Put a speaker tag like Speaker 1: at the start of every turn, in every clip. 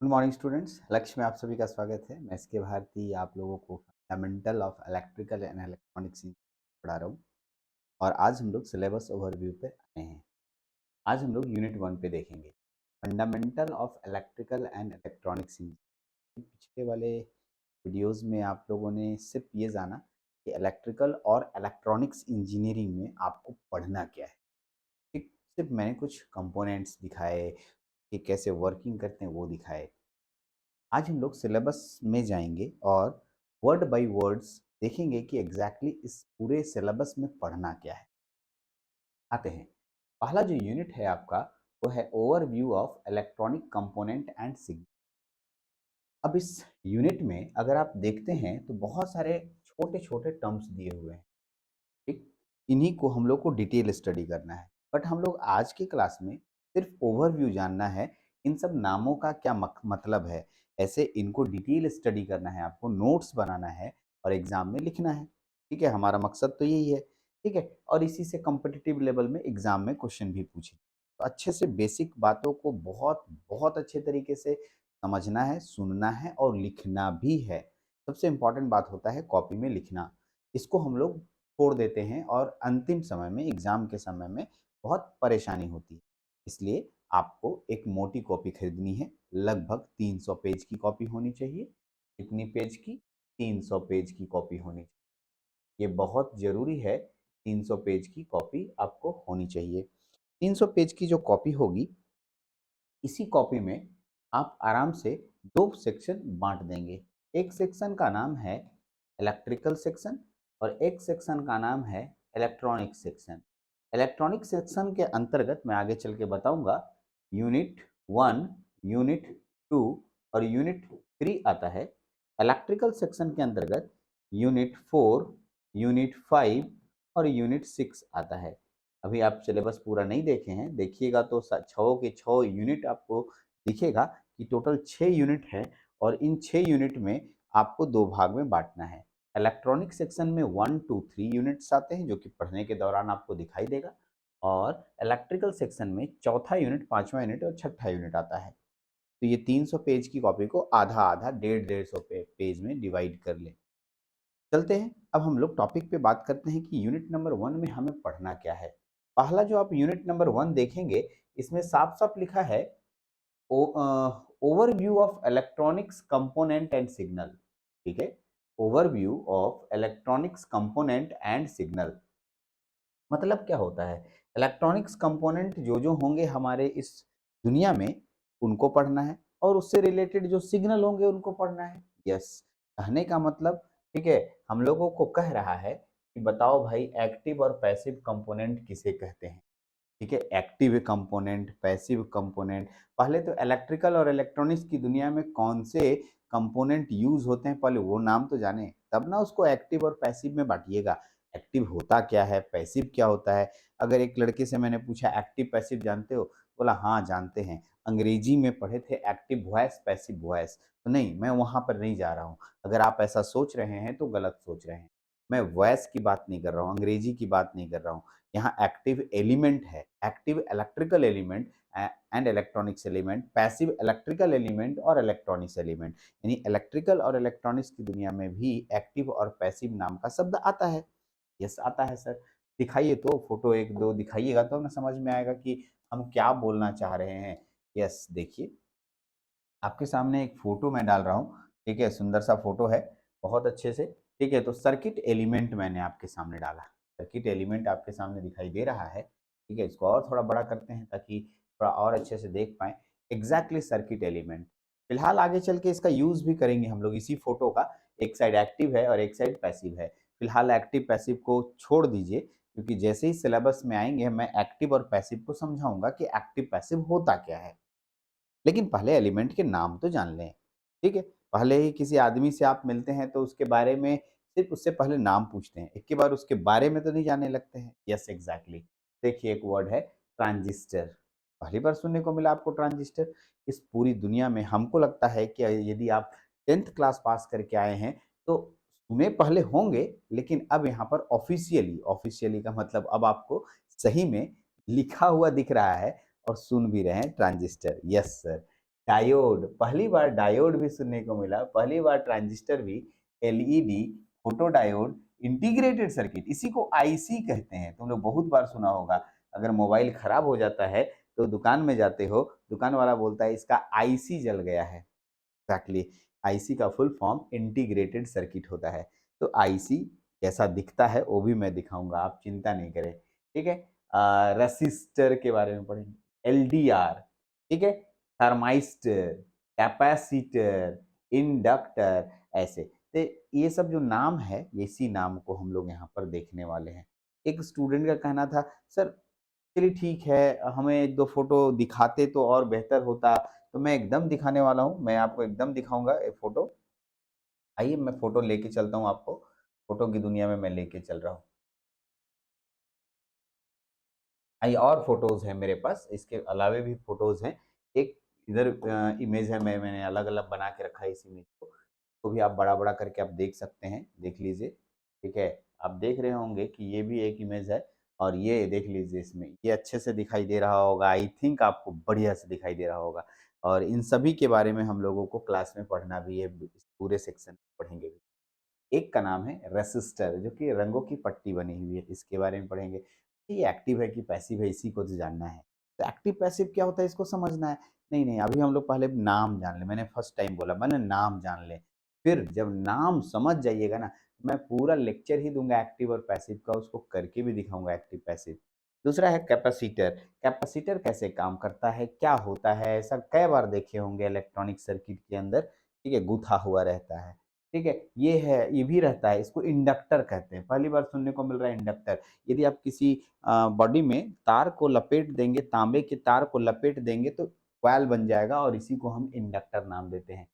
Speaker 1: Good morning students. लक्ष्य में आप सभी का स्वागत है। मैं एस के भारती आप लोगों को fundamental of electrical and electronics पढ़ा रहा हूँ। और आज हम लोग सिलेबस ओवरव्यू पे आए हैं। आज हम लोग यूनिट 1 पे देखेंगे fundamental of electrical and electronics. पिछले वाले वीडियोस में आप लोगों ने सिर्फ ये जाना कि इलेक्ट्रिकल और इलेक्ट्रॉनिक्स इंजीनियरिंग में आपको पढ़ना क्या है। ठीक, सिर्फ मैंने कुछ कंपोनेंट्स दिखाए कि कैसे वर्किंग करते हैं वो दिखाए। आज हम लोग सिलेबस में जाएंगे और वर्ड बाय वर्ड्स देखेंगे कि एग्जैक्टली इस पूरे सिलेबस में पढ़ना क्या है। आते हैं। पहला जो यूनिट है आपका वो है overview of electronic component and signal. अब इस यूनिट में अगर आप देखते हैं तो बहुत सारे छोटे छोटे टर्म्स दिए हुए हैं। ठीक, इन्हीं को हम लोग को डिटेल स्टडी करना है। बट हम लोग आज की क्लास में सिर्फ ओवरव्यू जानना है, इन सब नामों का क्या मतलब है। ऐसे इनको डिटेल स्टडी करना है, आपको नोट्स बनाना है और एग्जाम में लिखना है। ठीक है, हमारा मकसद तो यही है। ठीक है, और इसी से कॉम्पिटिटिव लेवल में एग्जाम में क्वेश्चन भी पूछे तो अच्छे से बेसिक बातों को बहुत बहुत अच्छे तरीके से समझना है, सुनना है और लिखना भी है। सबसे इम्पोर्टेंट बात होता है कॉपी में लिखना। इसको हम लोग छोड़ देते हैं और अंतिम समय में एग्जाम के समय में बहुत परेशानी होती है। इसलिए आपको एक मोटी कॉपी खरीदनी है। लगभग 300 पेज की कॉपी होनी चाहिए। कितनी पेज की? 300 पेज की कॉपी होनी चाहिए। ये बहुत ज़रूरी है। 300 पेज की कॉपी आपको होनी चाहिए। 300 पेज की जो कॉपी होगी, इसी कॉपी में आप आराम से दो सेक्शन बांट देंगे। एक सेक्शन का नाम है इलेक्ट्रिकल सेक्शन और एक सेक्शन का नाम है इलेक्ट्रॉनिक सेक्शन। इलेक्ट्रॉनिक सेक्शन के अंतर्गत मैं आगे चल के बताऊंगा यूनिट 1, यूनिट 2 और यूनिट 3 आता है। इलेक्ट्रिकल सेक्शन के अंतर्गत यूनिट 4, यूनिट 5 और यूनिट 6 आता है। अभी आप सिलेबस पूरा नहीं देखे हैं, देखिएगा तो छः के छः यूनिट आपको दिखेगा कि टोटल 6 यूनिट है। और इन 6 यूनिट में आपको दो भाग में बांटना है। इलेक्ट्रॉनिक सेक्शन में 1 2 3 यूनिट्स आते हैं जो कि पढ़ने के दौरान आपको दिखाई देगा। और इलेक्ट्रिकल सेक्शन में चौथा यूनिट, पांचवा यूनिट और छठा यूनिट आता है। तो ये 300 पेज की कॉपी को आधा आधा, डेढ़ डेढ़ सौ पेज में डिवाइड कर ले। चलते हैं, अब हम लोग टॉपिक पे बात करते हैं कि यूनिट नंबर 1 में हमें पढ़ना क्या है। पहला जो आप यूनिट नंबर 1 देखेंगे, इसमें साफ साफ लिखा है overview of electronics component and signal. ठीक है, overview of electronics component and signal मतलब क्या होता है? इलेक्ट्रॉनिक्स कंपोनेंट जो जो होंगे हमारे इस दुनिया में, उनको पढ़ना है और उससे रिलेटेड जो सिग्नल होंगे उनको पढ़ना है। यस, कहने का मतलब, ठीक है, हम लोगों को कह रहा है कि बताओ भाई एक्टिव और पैसिव कंपोनेंट किसे कहते हैं। ठीक है, एक्टिव कंपोनेंट, पैसिव कंपोनेंट। पहले तो इलेक्ट्रिकल और इलेक्ट्रॉनिक्स की दुनिया में कौन से कंपोनेंट यूज होते हैं पहले वो नाम तो जाने, तब ना उसको एक्टिव और पैसिव में बांटिएगा। एक्टिव होता क्या है, पैसिव क्या होता है। अगर एक लड़के से मैंने पूछा एक्टिव पैसिव जानते हो, बोला हाँ जानते हैं, अंग्रेजी में पढ़े थे एक्टिव वॉइस पैसिव वॉइस। तो नहीं, मैं वहां पर नहीं जा रहा हूँ। अगर आप ऐसा सोच रहे हैं तो गलत सोच रहे हैं। मैं वॉइस की बात नहीं कर रहा हूँ, अंग्रेजी की बात नहीं कर रहा हूँ। यहाँ एक्टिव एलिमेंट है, active electrical element and electronics element, passive electrical element और इलेक्ट्रॉनिक्स एलिमेंट। यानी इलेक्ट्रिकल और इलेक्ट्रॉनिक्स की दुनिया में भी एक्टिव और पैसिव नाम का शब्द आता है। यस आता है सर। दिखाइए तो फोटो एक दो दिखाइएगा तो ना समझ में आएगा कि हम क्या बोलना चाह रहे हैं। यस देखिए, आपके सामने एक फ़ोटो मैं डाल रहा हूँ, ठीक है? सुंदर सा फ़ोटो है, बहुत अच्छे से, ठीक है? तो सर्किट एलिमेंट मैंने आपके सामने डाला। सर्किट एलिमेंट आपके सामने दिखाई दे रहा है, ठीक है? इसको और थोड़ा बड़ा करते हैं ताकि थोड़ा और अच्छे से देख पाएँ। Exactly circuit element. फिलहाल आगे चल के इसका यूज़ भी करेंगे हम लोग इसी फ़ोटो का, एक साइड एक्टिव है और एक साइड पैसिव है। फिलहाल एक्टिव पैसिव को छोड़ दीजिए, क्योंकि जैसे ही सिलेबस में आएँगे मैं एक्टिव और पैसिव को समझाऊँगा कि एक्टिव पैसिव होता क्या है। लेकिन पहले एलिमेंट के नाम तो जान लें, ठीक है? पहले ही किसी आदमी से आप मिलते हैं तो उसके बारे में सिर्फ़ उससे पहले नाम पूछते हैं, एक के बार उसके बारे में तो नहीं जानने लगते हैं। Yes exactly. देखिए एक वर्ड है ट्रांजिस्टर, पहली बार सुनने को मिला आपको ट्रांजिस्टर। इस पूरी दुनिया में हमको लगता है कि यदि आप 10th क्लास पास करके आए हैं, तो सुने पहले होंगे, लेकिन अब यहाँ पर ऑफ़िशियली, ऑफ़िशियली का मतलब अब आपको सही में लिखा हुआ दिख रहा है और सुन भी रहे हैं ट्रांजिस्टर। Yes sir. डायोड, पहली बार डायोड भी सुनने को मिला, पहली बार ट्रांजिस्टर भी, LED, photo diode, integrated circuit, इसी को आईसी कहते हैं। तुम लोग बहुत बार सुना होगा। अगर मोबाइल खराब हो जाता है तो दुकान में जाते हो, दुकान वाला बोलता है इसका आईसी जल गया है। एग्जैक्टली, आईसी का फुल फॉर्म इंटीग्रेटेड सर्किट होता है। तो आईसी कैसा दिखता है वो भी मैं दिखाऊंगा, आप चिंता नहीं करें। ठीक है। रेसिस्टर के बारे में पढ़ेंगे, एलडीआर, ठीक है, थर्माइस्टर, कैपेसिटर, इंडक्टर, ऐसे। तो ये सब जो नाम है, इसी नाम को हम लोग यहाँ पर देखने वाले हैं। एक स्टूडेंट का कहना था, सर चलिए ठीक है, हमें एक दो फोटो दिखाते तो और बेहतर होता। तो मैं एकदम दिखाने वाला हूँ, मैं आपको एकदम दिखाऊंगा एक फोटो। आइए मैं फोटो लेके चलता हूँ आपको, फोटो की दुनिया में मैं लेके चल रहा हूँ। आइए, और फोटोज हैं मेरे पास, इसके अलावे भी फोटोज हैं। एक इधर इमेज है, मैंने अलग अलग बना के रखा है इस इमेज को भी आप बड़ा बड़ा करके आप देख सकते हैं, देख लीजिए। ठीक है। आप देख रहे होंगे कि ये भी एक इमेज है, और ये देख लीजिए, इसमें ये अच्छे से दिखाई दे रहा होगा, आई थिंक आपको बढ़िया से दिखाई दे रहा होगा। और इन सभी के बारे में हम लोगों को क्लास में पढ़ना भी है, इस पूरे सेक्शन में पढ़ेंगे भी। एक का नाम है रेसिस्टर, जो कि रंगों की पट्टी बनी हुई है, इसके बारे में पढ़ेंगे। ये एक्टिव है कि पैसिव है, इसी को तो जानना है। तो एक्टिव पैसिव क्या होता है इसको समझना है। नहीं नहीं, अभी हम लोग पहले नाम जान ले, मैंने फर्स्ट टाइम बोला, मैंने नाम जान ले। फिर जब नाम समझ जाइएगा ना, मैं पूरा लेक्चर ही दूंगा एक्टिव और पैसिव का, उसको करके भी दिखाऊंगा एक्टिव पैसिव। दूसरा है कैपेसिटर। कैपेसिटर कैसे काम करता है, क्या होता है, ऐसा कई बार देखे होंगे इलेक्ट्रॉनिक सर्किट के अंदर। ठीक है, गुथा हुआ रहता है। ठीक है, ये है, ये भी रहता है, इसको इंडक्टर कहते हैं, पहली बार सुनने को मिल रहा है इंडक्टर। यदि आप किसी बॉडी में तार को लपेट देंगे, तांबे के तार को लपेट देंगे तो कॉइल बन जाएगा, और इसी को हम इंडक्टर नाम देते हैं।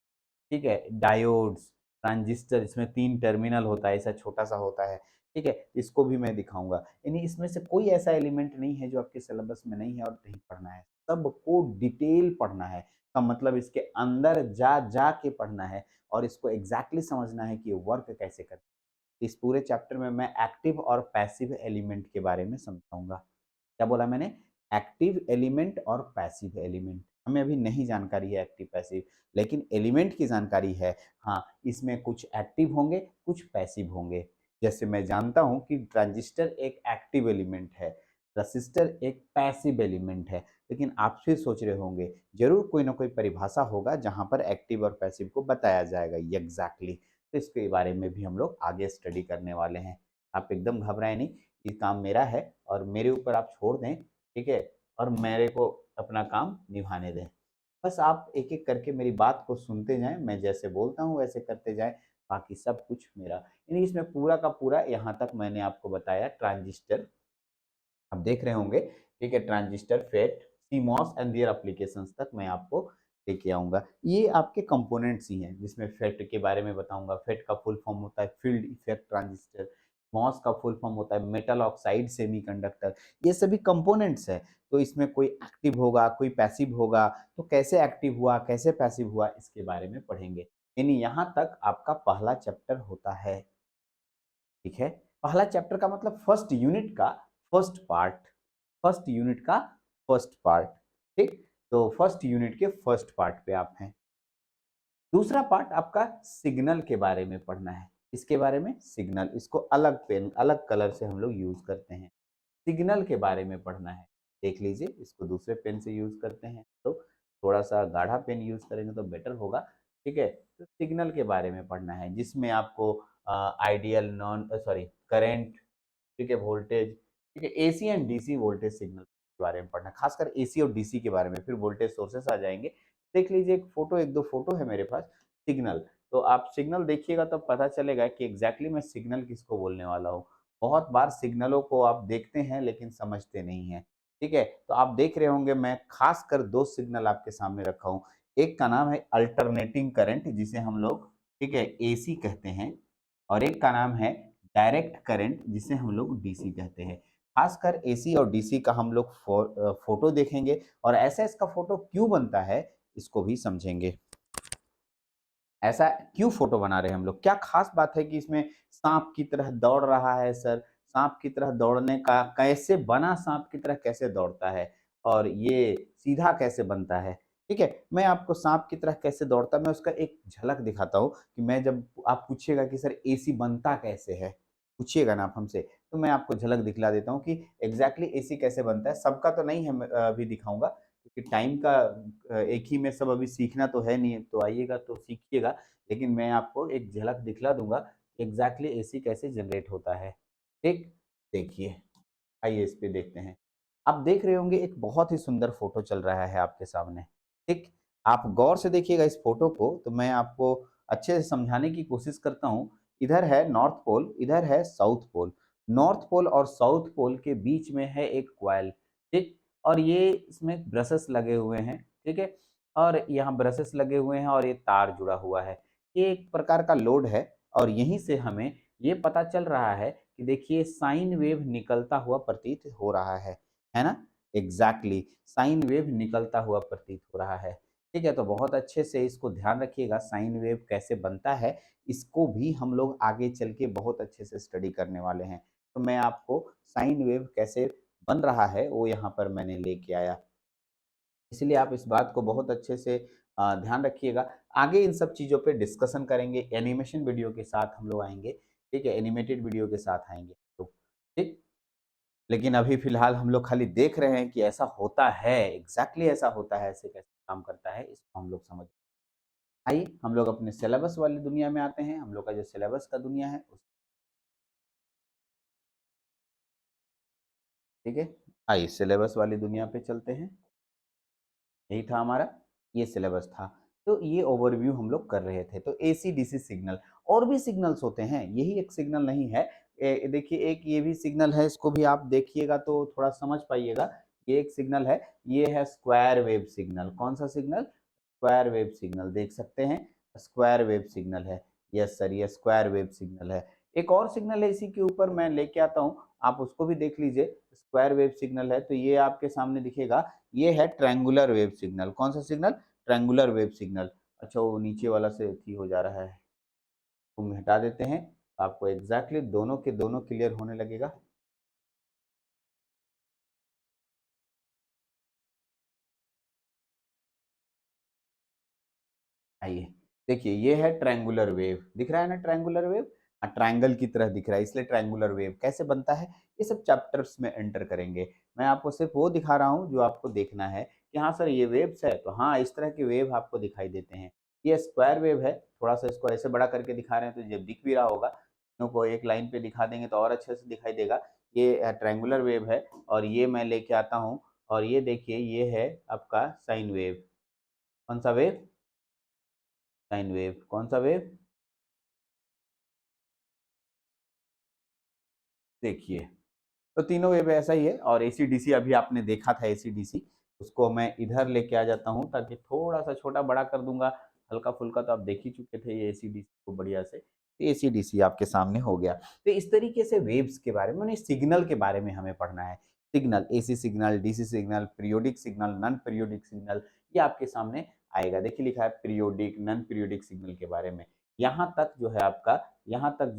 Speaker 1: ठीक है, डायोड्स, ट्रांजिस्टर, इसमें 3 टर्मिनल होता है, ऐसा छोटा-सा होता है। ठीक है, इसको भी मैं दिखाऊँगा। यानी इसमें से कोई ऐसा एलिमेंट नहीं है जो आपके सिलेबस में नहीं है और नहीं पढ़ना है। सबको डिटेल पढ़ना है, का मतलब इसके अंदर जा के पढ़ना है, और इसको एग्ज़ैक्टली समझना है कि ये वर्क कैसे करता है। इस पूरे चैप्टर में मैं एक्टिव और पैसिव एलिमेंट के बारे में समझाऊँगा। क्या बोला मैंने? एक्टिव एलिमेंट और पैसिव एलिमेंट। हमें अभी नहीं जानकारी है एक्टिव पैसिव, लेकिन एलिमेंट की जानकारी है। हाँ, इसमें कुछ एक्टिव होंगे, कुछ पैसिव होंगे। जैसे मैं जानता हूँ कि ट्रांजिस्टर एक एक्टिव एलिमेंट है, रेसिस्टर एक पैसिव एलिमेंट है। लेकिन आप फिर सोच रहे होंगे, ज़रूर कोई ना कोई परिभाषा होगा जहाँ पर एक्टिव और पैसिव को बताया जाएगा एग्ज़ैक्टली। तो इसके बारे में भी हम लोग आगे स्टडी करने वाले हैं। आप एकदम घबराएँ नहीं, ये काम मेरा है और मेरे ऊपर आप छोड़ दें, ठीक है? और मेरे को अपना काम निभाने दें। बस आप एक-एक करके मेरी बात को सुनते जाएँ, मैं जैसे बोलता हूँ वैसे करते जाएँ, बाकी सब कुछ मेरा। यानी इसमें पूरा का पूरा यहाँ तक मैंने आपको बताया ट्रांजिस्टर, आप देख रहे होंगे, ठीक है? Transistor, FET, CMOS and their applications तक मैं आपको लेके आऊँगा। ये आपके कंपोनेंट्स ही हैं, जिसमें फेट के बारे में बताऊँगा। फेट का फुल फॉर्म होता है फील्ड इफेक्ट ट्रांजिस्टर, मॉस का फुल फॉर्म होता है मेटल ऑक्साइड सेमीकंडक्टर। ये सभी कंपोनेंट्स हैं, तो इसमें कोई एक्टिव होगा, कोई पैसिव होगा, तो कैसे एक्टिव हुआ, कैसे पैसिव हुआ, इसके बारे में पढ़ेंगे। यानी यहाँ तक आपका पहला चैप्टर होता है। ठीक है, पहला चैप्टर का मतलब फर्स्ट यूनिट का फर्स्ट पार्ट, फर्स्ट यूनिट का फर्स्ट पार्ट। ठीक, तो फर्स्ट यूनिट के फर्स्ट पार्ट पे आप हैं। दूसरा पार्ट आपका सिग्नल के बारे में पढ़ना है। इसके बारे में, सिग्नल, इसको अलग पेन अलग कलर से हम लोग यूज करते हैं। सिग्नल के बारे में पढ़ना है। देख लीजिए, इसको दूसरे पेन से यूज करते हैं तो थोड़ा सा गाढ़ा पेन यूज करेंगे तो बेटर होगा। ठीक है, तो सिग्नल के बारे में पढ़ना है, जिसमें आपको आइडियल, नॉन सॉरी, करंट, ठीक है, वोल्टेज, ठीक है, AC and DC voltage signal के बारे में पढ़ना है, खासकर एसी और डीसी के बारे में। फिर वोल्टेज सोर्सेस आ जाएंगे। देख लीजिए, एक फोटो, एक दो फोटो है मेरे पास। सिग्नल, तो आप सिग्नल देखिएगा तो पता चलेगा कि एग्जैक्टली मैं सिग्नल किसको बोलने वाला हूँ। बहुत बार सिग्नलों को आप देखते हैं लेकिन समझते नहीं हैं। ठीक है, तो आप देख रहे होंगे मैं खासकर दो सिग्नल आपके सामने रखा हूँ। एक का नाम है अल्टरनेटिंग करंट, जिसे हम लोग, ठीक है, एसी कहते हैं, और एक का नाम है डायरेक्ट करंट, जिसे हम लोग डीसी कहते हैं। खासकर एसी और डीसी का हम लोग फोटो देखेंगे, और ऐसा इसका फोटो क्यों बनता है इसको भी समझेंगे। ऐसा क्यों फोटो बना रहे हैं हम लोग, क्या खास बात है कि इसमें सांप की तरह दौड़ रहा है सर, सांप की तरह दौड़ने का कैसे बना, सांप की तरह कैसे दौड़ता है, और ये सीधा कैसे बनता है। ठीक है? मैं आपको साँप की तरह कैसे दौड़ता है, मैं उसका एक झलक दिखाता हूँ कि मैं जब आप पूछिएगा कि सर एसी बनता कैसे है? पूछिएगा ना आप हमसे, तो मैं आपको झलक दिखला देता हूँ कि एग्ज़ैक्टली एसी कैसे बनता है। सबका तो नहीं है मैं अभी दिखाऊँगा क्योंकि टाइम का एक ही में सब अभी सीखना तो है नहीं, तो आइएगा तो सीखिएगा। लेकिन मैं आपको एक झलक दिखला दूँगा कि एग्ज़ैक्टली एसी कैसे जनरेट होता है। ठीक? देखिए। आइए इस पे देखते हैं। आप देख रहे होंगे एक बहुत ही सुंदर फ़ोटो चल रहा है आपके सामने, ठीक? आप गौर से देखिएगा इस फ़ोटो को तो मैं आपको अच्छे से समझाने की कोशिश करता हूँ। इधर है नॉर्थ पोल, इधर है साउथ पोल। नॉर्थ पोल और साउथ पोल के बीच में है एक कॉइल, ठीक? और ये इसमें ब्रशेस लगे हुए हैं, ठीक है? और यहाँ ब्रशेस लगे हुए हैं और ये तार जुड़ा हुआ है। ये एक प्रकार का लोड है और यहीं से हमें ये पता चल रहा है कि देखिए साइन वेव निकलता हुआ प्रतीत हो रहा है ना? एग्ज़ैक्टली साइन वेव निकलता हुआ प्रतीत हो रहा है। ठीक है? तो बहुत अच्छे से इसको ध्यान रखिएगा साइन वेव कैसे बनता है, इसको भी हम लोग आगे चल के बहुत अच्छे से स्टडी करने वाले हैं। तो मैं आपको साइन वेव कैसे बन रहा है, वो यहाँ पर मैंने लेके आया। इसलिए आप इस बात को बहुत अच्छे से ध्यान रखिएगा। आगे इन सब चीज़ों पे डिस्कशन करेंगे, एनिमेशन वीडियो के साथ हम लोग आएँगे, ठीक है? एनिमेटेड वीडियो के साथ आएँगे तो, ठीक? लेकिन अभी फ़िलहाल हम लोग खाली देख रहे हैं कि ऐसा होता है, एग्ज़ैक्टली ऐसा होता है, ऐसे कैसे काम करता है, इसको हम लोग समझ आइए, हम लोग अपने सिलेबस वाली दुनिया में आते हैं। हम लोग का जो सिलेबस का दुनिया है उस ठीक है? आइए सिलेबस वाली दुनिया पे चलते हैं। यही था हमारा, ये सिलेबस था। तो ये ओवरव्यू हम लोग कर रहे थे। तो एसी-डीसी सिग्नल और भी सिग्नल्स होते हैं, यही एक सिग्नल नहीं है। देखिए एक ये भी सिग्नल है, इसको भी आप देखिएगा तो थोड़ा समझ पाइएगा। ये एक सिग्नल है, ये है स्क्वायर वेव सिग्नल। कौन-सा सिग्नल? स्क्वायर वेव सिग्नल देख सकते हैं, स्क्वायर वेव सिग्नल है। यस सर, ये स्क्वायर वेव सिग्नल है। एक और सिग्नल है इसी के ऊपर मैं लेके आता हूँ, आप उसको भी देख लीजिए। स्क्वायर वेव सिग्नल है, तो ये आपके सामने दिखेगा। ये है ट्रायंगुलर वेव सिग्नल। कौन-सा सिग्नल? Triangular wave signal. अच्छा वो नीचे वाला से एथी हो जा रहा है, तो हटा देते हैं। आपको एग्ज़ैक्टली दोनों के दोनों क्लियर होने लगेगा। आइए, देखिए ये है ट्रायंगुलर वेव, दिख रहा है ना ट्रायंगुलर वेव? ट्रायंगल की तरह दिख रहा है इसलिए ट्रायंगुलर वेव कैसे बनता है? ये सब चैप्टर्स में एंटर करेंगे। मैं आपको सिर्फ़ वो दिखा रहा हूँ जो आपको देखना है कि हाँ सर ये वेव्स है, तो हाँ इस तरह के वेव आपको दिखाई देते हैं। ये स्क्वायर वेव है, थोड़ा-सा इसको ऐसे बड़ा करके दिखा रहे हैं तो जब दिख भी रहा होगा, दोनों को एक लाइन पे दिखा देंगे तो और अच्छे से दिखाई देगा। ये ट्रायंगुलर वेव है और ये मैं लेके आता हूँ और ये देखिए ये है आपका साइन वेव। कौन-सा वेव? Sine wave. कौन-सा वेव? देखिए, तो तीनों वेव ऐसा ही है और एसी-डीसी अभी आपने देखा था एसी-डीसी, उसको मैं इधर लेके आ जाता हूँ ताकि थोड़ा-सा छोटा-बड़ा कर दूँगा, हल्का-फुल्का तो आप देख ही चुके थे ये एसी-डीसी को बढ़िया से। तो एसी-डीसी आपके सामने हो गया। तो इस तरीके से वेव्स के बारे में माने सिग्नल के बारे में हमें पढ़ना है। Signal, AC signal, DC signal, periodic signal, non periodic signal, ये आपके सामने आएगा। देखिए लिखा है पीरियोडिक, नॉन पीरियोडिक सिग्नल के बारे में। यहाँ तक जो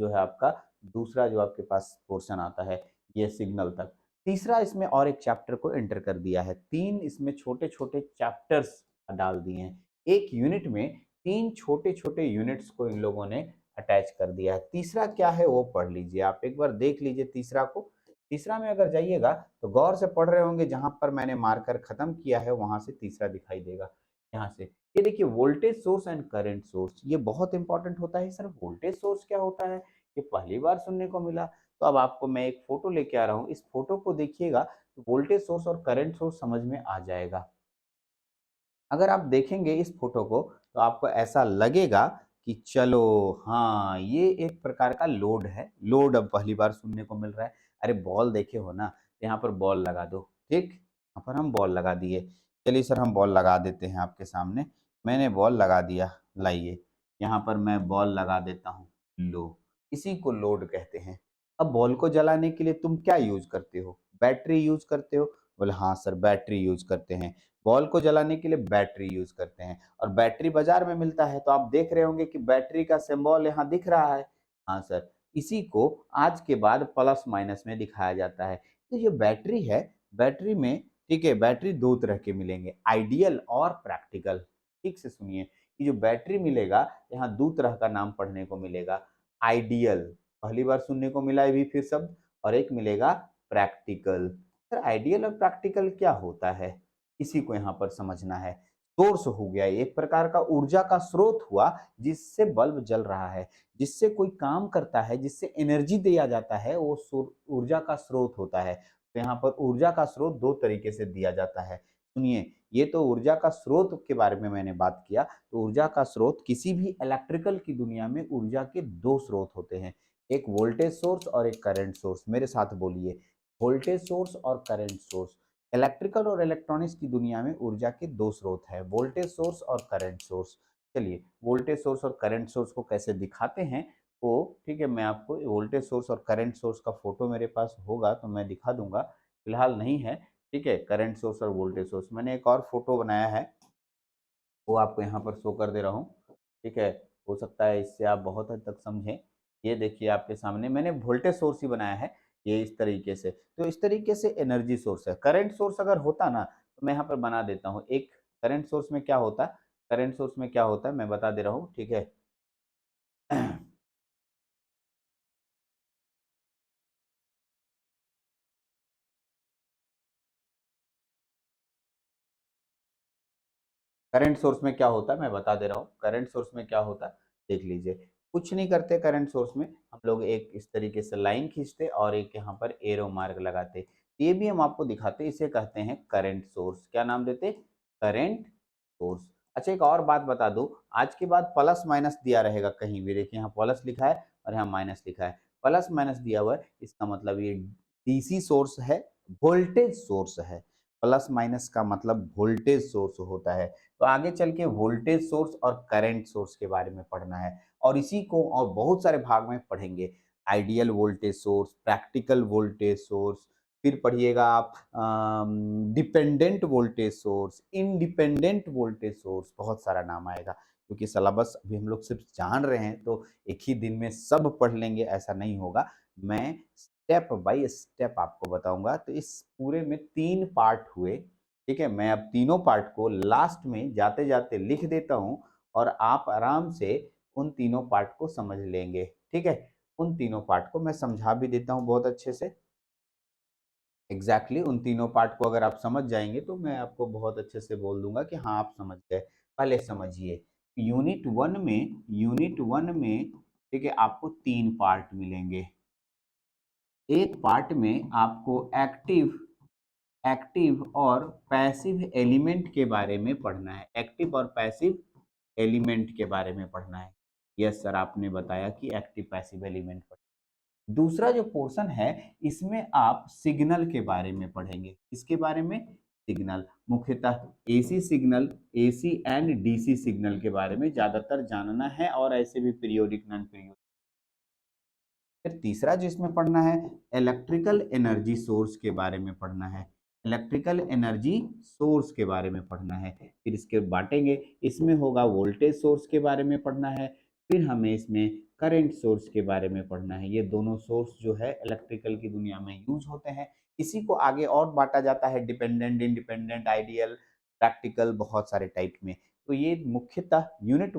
Speaker 1: है आपका दूसरा जो आपके पास पोर्शन आता है ये सिग्नल तक। तीसरा इसमें और एक चैप्टर को एंटर कर दिया है। 3 इसमें छोटे-छोटे चैप्टर्स डाल दिए हैं। एक यूनिट में 3 छोटे-छोटे यूनिट्स को इन लोगों ने अटैच कर दिया है। तीसरा क्या है वो पढ़ लीजिए आप एक बार देख लीजिए तीसरा को। तीसरा में अगर जाइएगा तो गौर से पढ़ रहे होंगे जहाँ पर मैंने मार्कर खत्म किया है वहाँ से तीसरा दिखाई देगा, यहाँ से। ये देखिए voltage source and current source ये बहुत इंपॉर्टेंट होता है। सर वोल्टेज सोर्स क्या होता है? ये पहली बार सुनने को मिला। तो अब आपको मैं एक फ़ोटो लेके आ रहा हूँ, इस फ़ोटो को देखिएगा तो वोल्टेज सोर्स और करंट सोर्स समझ में आ जाएगा। अगर आप देखेंगे इस फ़ोटो को तो आपको ऐसा लगेगा कि चलो हाँ, ये एक प्रकार का लोड है। लोड अब पहली बार सुनने को मिल रहा है। अरे बॉल देखे हो ना, यहाँ पर बॉल लगा दो, ठीक? यहाँ पर हम बॉल लगा दिए। चलिए सर हम बॉल लगा देते हैं आपके सामने। मैंने बॉल लगा दिया, लाइए। यहाँ पर मैं बॉल लगा देता हूँ, लो। इसी को लोड कहते हैं। अब बॉल को जलाने के लिए तुम क्या यूज़ करते हो? बैटरी यूज़ करते हो? बोले हाँ सर बैटरी यूज़ करते हैं। बॉल को जलाने के लिए बैटरी यूज़ करते हैं और बैटरी बाज़ार में मिलता है, तो आप देख रहे होंगे कि बैटरी का सिम्बॉल यहाँ दिख रहा है। हाँ सर, इसी को आज के बाद प्लस माइनस में दिखाया जाता है। तो ये बैटरी है, बैटरी में ठीक है, बैटरी दो तरह के मिलेंगे, आइडियल और प्रैक्टिकल। ठीक से सुनिए, ये जो बैटरी मिलेगा, यहाँ दो तरह का नाम पढ़ने को मिलेगा, आइडियल, पहली बार सुनने को मिला है भी फिर शब्द, और एक मिलेगा प्रैक्टिकल। सर आइडियल और प्रैक्टिकल क्या होता है, इसी को यहाँ पर समझना है। सोर्स हो गया, एक प्रकार का ऊर्जा का स्रोत हुआ जिससे बल्ब जल रहा है, जिससे कोई काम करता है, जिससे एनर्जी दिया जाता है, वो ऊर्जा का स्रोत होता है। तो यहाँ पर ऊर्जा का स्रोत दो तरीके से दिया जाता है। सुनिए, ये तो ऊर्जा का स्रोत के बारे में मैंने बात किया, तो ऊर्जा का स्रोत किसी भी इलेक्ट्रिकल की दुनिया में ऊर्जा के दो स्रोत होते हैं, एक वोल्टेज सोर्स और एक करंट सोर्स। मेरे साथ बोलिए, वोल्टेज सोर्स और करंट सोर्स। इलेक्ट्रिकल और इलेक्ट्रॉनिक्स की दुनिया में ऊर्जा के दो स्रोत है, वोल्टेज सोर्स और करंट सोर्स। चलिए, वोल्टेज सोर्स और करंट सोर्स को कैसे दिखाते हैं, वो ठीक है, मैं आपको वोल्टेज सोर्स और करंट सोर्स का फोटो मेरे पास होगा तो मैं दिखा दूंगा, फिलहाल नहीं है। ठीक है, करंट सोर्स और वोल्टेज सोर्स, मैंने एक और फोटो बनाया है, वो आपको यहाँ पर शो कर दे रहा हूँ। ठीक है, हो सकता है इससे आप बहुत हद तक समझें। ये देखिए आपके सामने मैंने वोल्टेज सोर्स ही बनाया है, ये इस तरीके से, तो इस तरीके से एनर्जी सोर्स है। करंट सोर्स अगर होता ना, तो मैं यहाँ पर बना देता हूँ एक, करंट सोर्स में क्या होता है, करंट सोर्स में क्या होता है मैं बता दे रहा हूँ, ठीक है। करंट सोर्स में क्या होता है मैं बता दे रहा हूँ, करंट सोर्स में क्या होता है देख लीजिए। कुछ नहीं करते करंट सोर्स में, हम लोग एक इस तरीके से लाइन खींचते और एक यहाँ पर एरो मार्क लगाते, ये भी हम आपको दिखाते, इसे कहते हैं करंट सोर्स। क्या नाम देते, करंट सोर्स। अच्छा एक और बात बता दो, आज के बाद प्लस माइनस दिया रहेगा कहीं भी, देखिए यहाँ प्लस लिखा है और यहाँ माइनस लिखा है, प्लस माइनस दिया हुआ है, इसका मतलब ये डीसी सोर्स है, वोल्टेज सोर्स है। प्लस माइनस का मतलब वोल्टेज सोर्स होता है। तो आगे चल के वोल्टेज सोर्स और करंट सोर्स के बारे में पढ़ना है, और इसी को और बहुत सारे भाग में पढ़ेंगे, ideal voltage source, practical voltage source, फिर पढ़िएगा आप dependent voltage source, independent voltage source, बहुत सारा नाम आएगा, क्योंकि सिलेबस अभी हम लोग सिर्फ जान रहे हैं, तो एक ही दिन में सब पढ़ लेंगे ऐसा नहीं होगा, मैं स्टेप बाय स्टेप आपको बताऊंगा। तो इस पूरे में तीन पार्ट हुए, ठीक है, मैं अब तीनों पार्ट को लास्ट में जाते जाते लिख देता हूं, और आप आराम से उन तीनों पार्ट को समझ लेंगे। ठीक है, उन तीनों पार्ट को मैं समझा भी देता हूं बहुत अच्छे से, एग्जैक्टली उन तीनों पार्ट को अगर आप समझ जाएंगे तो मैं आपको बहुत अच्छे से बोल दूंगा कि हाँ आप समझ गए। पहले समझिए, यूनिट वन में ठीक है आपको तीन पार्ट मिलेंगे। एक पार्ट में आपको एक्टिव एक्टिव और पैसिव एलिमेंट के बारे में पढ़ना है, एक्टिव और पैसिव एलिमेंट के बारे में पढ़ना है। यस सर, आपने बताया कि एक्टिव पैसिव एलिमेंट पढ़ना है। दूसरा जो पोर्शन है, इसमें आप सिग्नल के बारे में पढ़ेंगे, इसके बारे में सिग्नल, मुख्यतः AC signal, AC and DC signal के बारे में ज्यादातर जानना है, और ऐसे भी पीरियोडिक नॉन पीरियोडिक। फिर तीसरा जो इसमें पढ़ना है, इलेक्ट्रिकल एनर्जी सोर्स के बारे में पढ़ना है, इलेक्ट्रिकल एनर्जी सोर्स के बारे में पढ़ना है। फिर इसके बांटेंगे, इसमें होगा वोल्टेज सोर्स के बारे में पढ़ना है, फिर हमें इसमें करंट सोर्स के बारे में पढ़ना है। ये दोनों सोर्स जो है इलेक्ट्रिकल की दुनिया में यूज होते हैं। इसी को आगे और बांटा जाता है, डिपेंडेंट, इंडिपेंडेंट, आइडियल, प्रैक्टिकल, बहुत सारे टाइप में। तो ये मुख्यतः यूनिट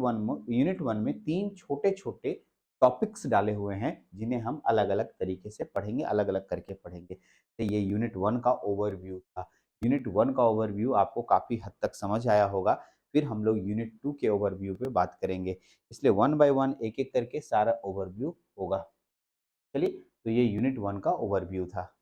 Speaker 1: वन में तीन छोटे छोटे टॉपिक्स डाले हुए हैं, जिन्हें हम अलग अलग तरीके से पढ़ेंगे, अलग अलग करके पढ़ेंगे। तो ये यूनिट वन का ओवरव्यू था। यूनिट वन का ओवरव्यू आपको काफी हद तक समझ आया होगा, फिर हम लोग यूनिट टू के ओवरव्यू पे बात करेंगे, इसलिए वन बाय वन एक एक करके सारा ओवरव्यू होगा। चलिए, तो ये यूनिट वन का ओवरव्यू था।